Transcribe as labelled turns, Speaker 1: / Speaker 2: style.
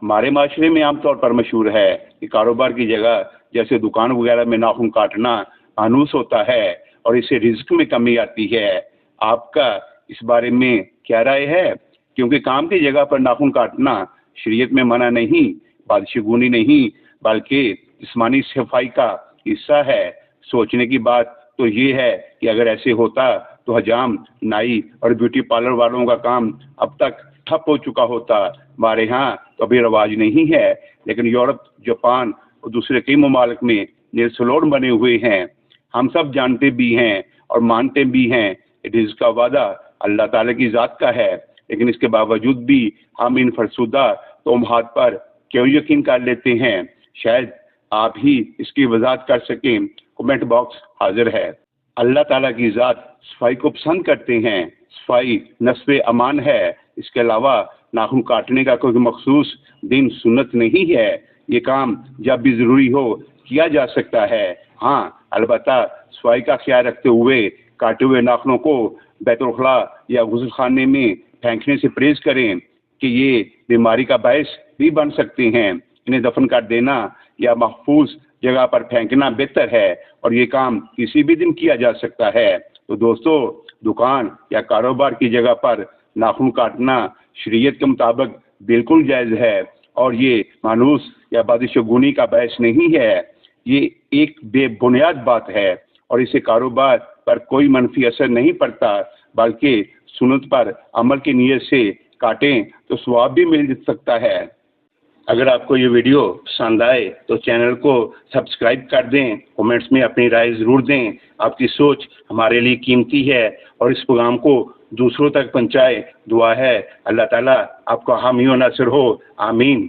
Speaker 1: ہمارے معاشرے میں عام طور پر مشہور ہے کہ کاروبار کی جگہ جیسے دکان وغیرہ میں ناخن کاٹنا مانوس ہوتا ہے اور اس سے رزق میں کمی آتی ہے۔ آپ کا اس بارے میں کیا رائے ہے؟ کیونکہ کام کی جگہ پر ناخن کاٹنا شریعت میں منع نہیں، بادشگونی نہیں، بلکہ جسمانی صفائی کا حصہ ہے۔ سوچنے کی بات تو یہ ہے کہ اگر ایسے ہوتا تو حجام، نائی اور بیوٹی پارلر والوں کا کام اب تک ٹھپ ہو چکا ہوتا۔ ہمارے ہاں تو ابھی رواج نہیں ہے، لیکن یورپ، جاپان اور دوسرے کئی ممالک میں نیل سلون بنے ہوئے ہیں۔ ہم سب جانتے بھی ہیں اور مانتے بھی ہیں کہ رزق کا وعدہ اللہ تعالیٰ کی ذات کا ہے، لیکن اس کے باوجود بھی ہم ان فرسودہ توہمات پر کیوں یقین کر لیتے ہیں؟ شاید آپ ہی اس کی وضاحت کر سکیں۔ کومنٹ باکس حاضر ہے۔ اللہ تعالیٰ کی ذات صفائی کو پسند کرتے ہیں۔ صفائی نصب امان ہے۔ اس کے علاوہ ناخن کاٹنے کا کوئی مخصوص دن سنت نہیں ہے۔ یہ کام جب بھی ضروری ہو کیا جا سکتا ہے۔ ہاں، البتہ صفائی کا خیال رکھتے ہوئے کاٹے ہوئے ناخنوں کو بیت الخلاء یا غسل خانے میں پھینکنے سے پرہیز کریں کہ یہ بیماری کا باعث بھی بن سکتے ہیں۔ انہیں دفن کر دینا یا محفوظ جگہ پر پھینکنا بہتر ہے، اور یہ کام کسی بھی دن کیا جا سکتا ہے۔ تو دوستو، دکان یا کاروبار کی جگہ پر ناخن کاٹنا شریعت کے مطابق بالکل جائز ہے، اور یہ مانوس یا بادشگونی کا باعث نہیں ہے۔ یہ ایک بے بنیاد بات ہے، اور اسے کاروبار پر کوئی منفی اثر نہیں پڑتا، بلکہ سنت پر عمل کی نیت سے کاٹیں تو ثواب بھی مل سکتا ہے۔ اگر آپ کو یہ ویڈیو پسند آئے تو چینل کو سبسکرائب کر دیں، کومنٹس میں اپنی رائے ضرور دیں۔ آپ کی سوچ ہمارے لیے قیمتی ہے، اور اس پیغام کو دوسروں تک پہنچائے۔ دعا ہے اللہ تعالیٰ آپ کا حامی و ناصر ہو، آمین۔